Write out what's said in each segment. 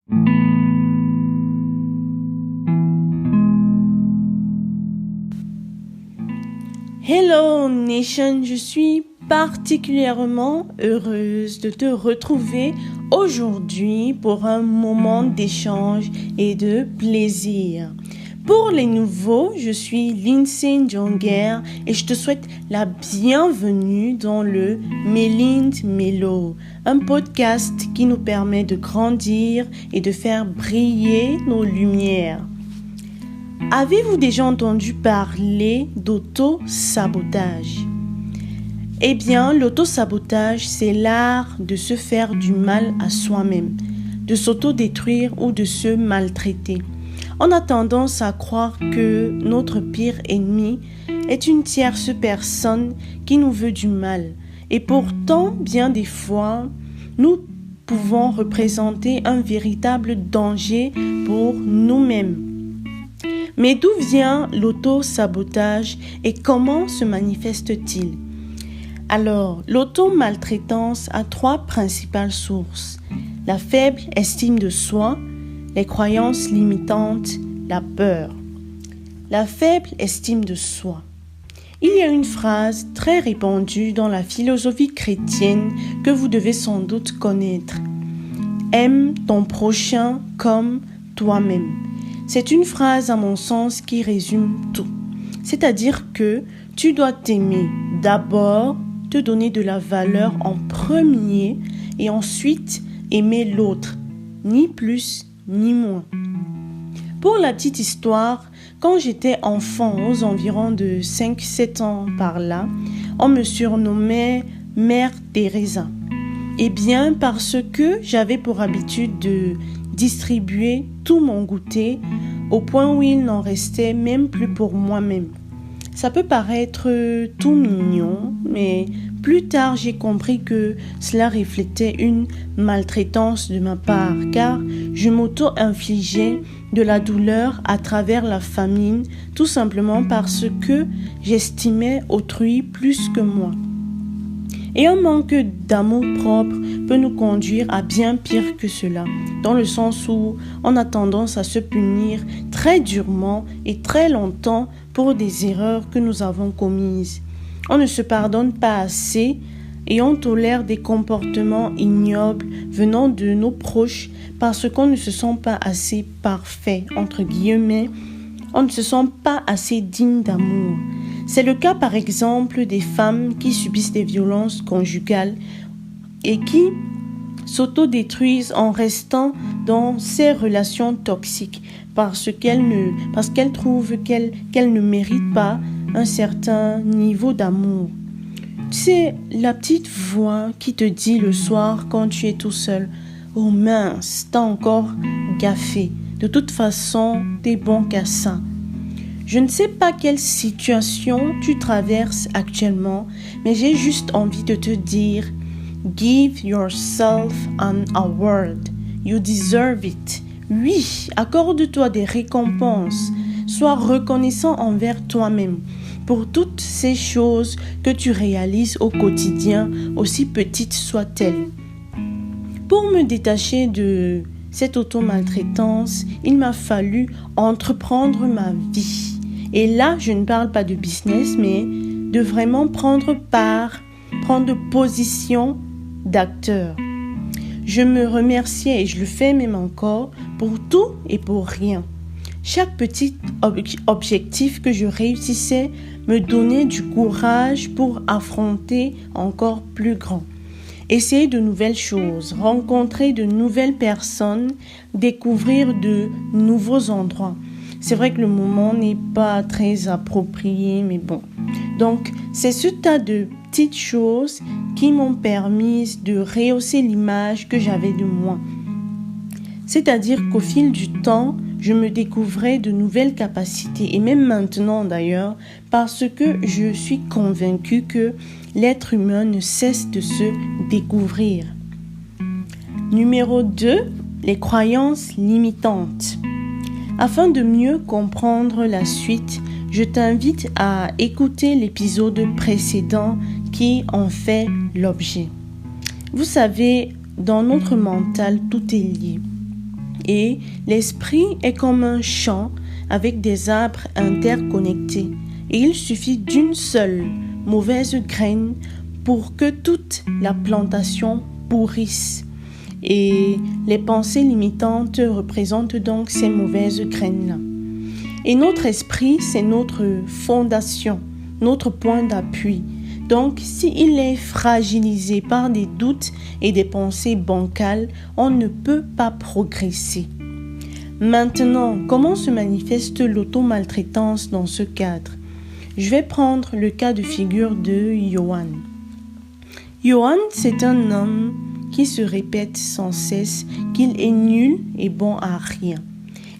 Hello Nation, je suis particulièrement heureuse de te retrouver aujourd'hui pour un moment d'échange et de plaisir. Pour les nouveaux, je suis Lindsay Ndjonger et je te souhaite la bienvenue dans le Mélind Mélo, un podcast qui nous permet de grandir et de faire briller nos lumières. Avez-vous déjà entendu parler d'auto-sabotage ? Eh bien, l'auto-sabotage, c'est l'art de se faire du mal à soi-même, de s'auto-détruire ou de se maltraiter. On a tendance à croire que notre pire ennemi est une tierce personne qui nous veut du mal. Et pourtant, bien des fois, nous pouvons représenter un véritable danger pour nous-mêmes. Mais d'où vient l'auto-sabotage et comment se manifeste-t-il ? Alors, l'auto-maltraitance a 3 principales sources. La faible estime de soi, les croyances limitantes, la peur. La faible estime de soi. Il y a une phrase très répandue dans la philosophie chrétienne que vous devez sans doute connaître. Aime ton prochain comme toi-même. C'est une phrase à mon sens qui résume tout. C'est-à-dire que tu dois t'aimer d'abord, te donner de la valeur en premier et ensuite aimer l'autre, ni plus ni moins. Pour la petite histoire, quand j'étais enfant, aux environs de 5-7 ans par là, on me surnommait Mère Teresa. Eh bien, parce que j'avais pour habitude de distribuer tout mon goûter au point où il n'en restait même plus pour moi-même. Ça peut paraître tout mignon, mais plus tard j'ai compris que cela reflétait une maltraitance de ma part, car je m'auto-infligeais de la douleur à travers la famine, tout simplement parce que j'estimais autrui plus que moi. Et un manque d'amour propre peut nous conduire à bien pire que cela, dans le sens où on a tendance à se punir très durement et très longtemps pour des erreurs que nous avons commises. On ne se pardonne pas assez et on tolère des comportements ignobles venant de nos proches parce qu'on ne se sent pas assez parfait, entre guillemets, on ne se sent pas assez digne d'amour. C'est le cas par exemple des femmes qui subissent des violences conjugales et qui s'autodétruisent en restant dans ces relations toxiques parce qu'elles trouvent qu'elles ne méritent pas un certain niveau d'amour. C'est la petite voix qui te dit le soir quand tu es tout seul « Oh mince, t'as encore gaffé, de toute façon, t'es bon qu'à ça ». Je ne sais pas quelle situation tu traverses actuellement, mais j'ai juste envie de te dire « Give yourself an award. You deserve it. » Oui, accorde-toi des récompenses. Sois reconnaissant envers toi-même pour toutes ces choses que tu réalises au quotidien, aussi petites soient-elles. Pour me détacher de cette auto-maltraitance, il m'a fallu entreprendre ma vie. Et là, je ne parle pas de business, mais de vraiment prendre position d'acteur. Je me remerciais, et je le fais même encore, pour tout et pour rien. Chaque petit objectif que je réussissais me donnait du courage pour affronter encore plus grand. Essayer de nouvelles choses, rencontrer de nouvelles personnes, découvrir de nouveaux endroits. C'est vrai que le moment n'est pas très approprié, mais bon. Donc, c'est ce tas de petites choses qui m'ont permis de rehausser l'image que j'avais de moi. C'est-à-dire qu'au fil du temps, je me découvrais de nouvelles capacités, et même maintenant d'ailleurs, parce que je suis convaincue que l'être humain ne cesse de se découvrir. Numéro 2, les croyances limitantes. Afin de mieux comprendre la suite, je t'invite à écouter l'épisode précédent qui en fait l'objet. Vous savez, dans notre mental, tout est lié. Et l'esprit est comme un champ avec des arbres interconnectés. Et il suffit d'une seule mauvaise graine pour que toute la plantation pourrisse. Et les pensées limitantes représentent donc ces mauvaises graines-là. Et notre esprit, c'est notre fondation, notre point d'appui. Donc, s'il est fragilisé par des doutes et des pensées bancales, on ne peut pas progresser. Maintenant, comment se manifeste l'automaltraitance dans ce cadre? Je vais prendre le cas de figure de Johan. Johan, c'est un homme qui se répète sans cesse qu'il est nul et bon à rien.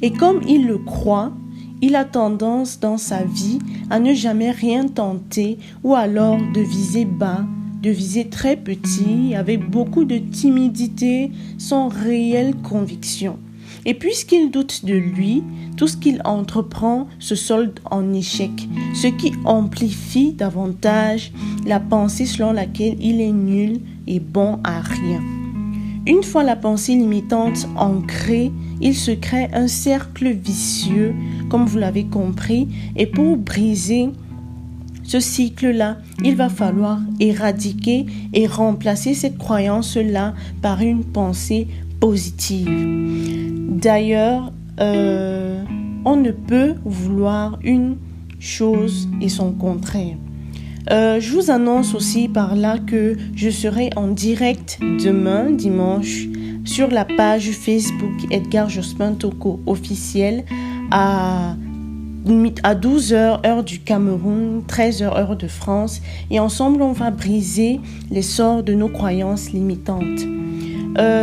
Et comme il le croit, il a tendance dans sa vie à ne jamais rien tenter ou alors de viser bas, de viser très petit, avec beaucoup de timidité, sans réelle conviction. Et puisqu'il doute de lui, tout ce qu'il entreprend se solde en échec, ce qui amplifie davantage la pensée selon laquelle il est nul et bon à rien. Une fois la pensée limitante ancrée, il se crée un cercle vicieux, comme vous l'avez compris, et pour briser ce cycle-là, il va falloir éradiquer et remplacer cette croyance-là par une pensée positive. D'ailleurs, on ne peut vouloir une chose et son contraire. Je vous annonce aussi par là que je serai en direct demain, dimanche, sur la page Facebook Edgar Jospin Toko officiel à 12h heure du Cameroun, 13h heure de France. Et ensemble, on va briser les sorts de nos croyances limitantes.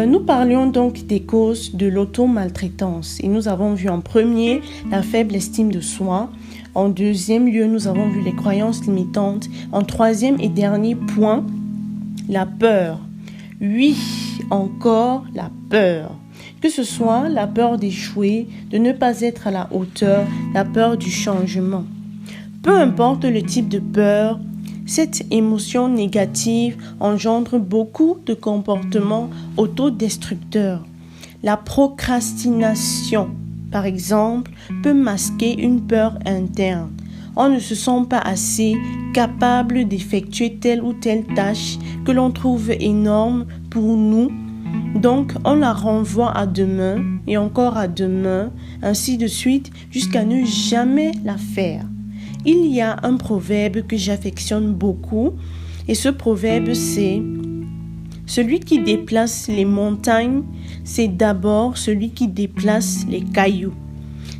Nous parlions donc des causes de l'automaltraitance et nous avons vu en premier la faible estime de soi. En deuxième lieu, nous avons vu les croyances limitantes. En troisième et dernier point, la peur. Oui, encore la peur. Que ce soit la peur d'échouer, de ne pas être à la hauteur, la peur du changement. Peu importe le type de peur, cette émotion négative engendre beaucoup de comportements autodestructeurs. La procrastination, par exemple, peut masquer une peur interne. On ne se sent pas assez capable d'effectuer telle ou telle tâche que l'on trouve énorme pour nous. Donc, on la renvoie à demain et encore à demain, ainsi de suite, jusqu'à ne jamais la faire. Il y a un proverbe que j'affectionne beaucoup et ce proverbe c'est « Celui qui déplace les montagnes, c'est d'abord celui qui déplace les cailloux ».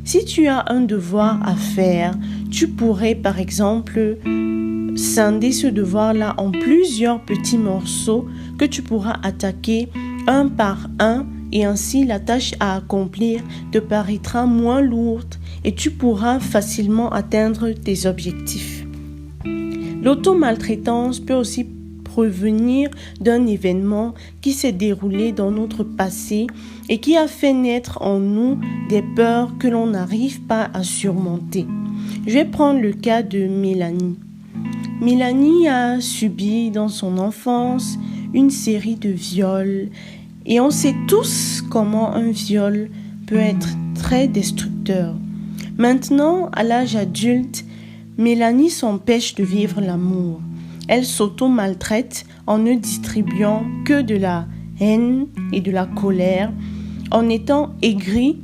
Si tu as un devoir à faire, tu pourrais par exemple scinder ce devoir-là en plusieurs petits morceaux que tu pourras attaquer un par un et ainsi la tâche à accomplir te paraîtra moins lourde et tu pourras facilement atteindre tes objectifs. L'automaltraitance peut aussi provenir d'un événement qui s'est déroulé dans notre passé et qui a fait naître en nous des peurs que l'on n'arrive pas à surmonter. Je vais prendre le cas de Mélanie. Mélanie a subi dans son enfance une série de viols et on sait tous comment un viol peut être très destructeur. Maintenant, à l'âge adulte, Mélanie s'empêche de vivre l'amour. Elle s'auto-maltraite en ne distribuant que de la haine et de la colère, en étant aigrie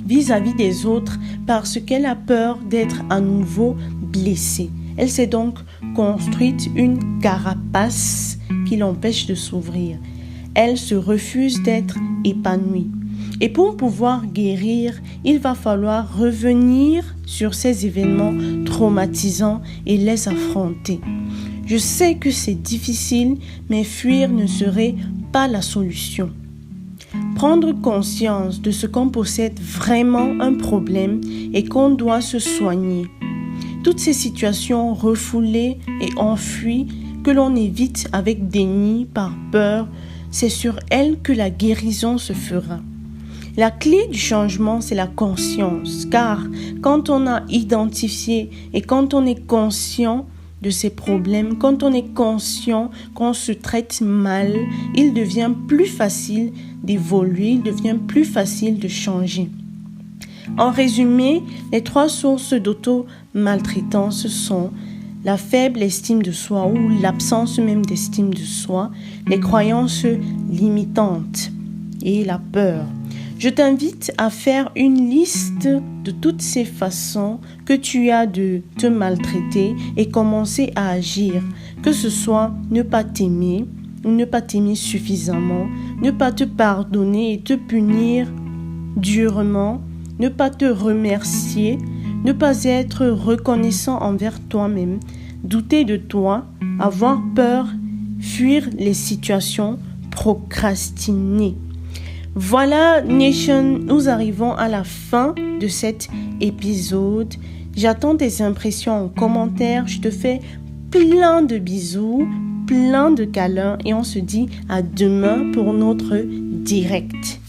vis-à-vis des autres parce qu'elle a peur d'être à nouveau blessée. Elle s'est donc construite une carapace qui l'empêche de s'ouvrir. Elle se refuse d'être épanouie. Et pour pouvoir guérir, il va falloir revenir sur ces événements traumatisants et les affronter. Je sais que c'est difficile, mais fuir ne serait pas la solution. Prendre conscience de ce qu'on possède vraiment un problème et qu'on doit se soigner. Toutes ces situations refoulées et enfuies que l'on évite avec déni par peur, c'est sur elles que la guérison se fera. La clé du changement, c'est la conscience, car quand on a identifié et quand on est conscient de ses problèmes, quand on est conscient qu'on se traite mal, il devient plus facile d'évoluer, il devient plus facile de changer. En résumé, les 3 sources d'auto-maltraitance sont la faible estime de soi ou l'absence même d'estime de soi, les croyances limitantes et la peur. Je t'invite à faire une liste de toutes ces façons que tu as de te maltraiter et commencer à agir, que ce soit ne pas t'aimer ou ne pas t'aimer suffisamment, ne pas te pardonner et te punir durement, ne pas te remercier, ne pas être reconnaissant envers toi-même, douter de toi, avoir peur, fuir les situations, procrastiner. Voilà, Nation, nous arrivons à la fin de cet épisode. J'attends tes impressions en commentaire. Je te fais plein de bisous, plein de câlins et on se dit à demain pour notre direct.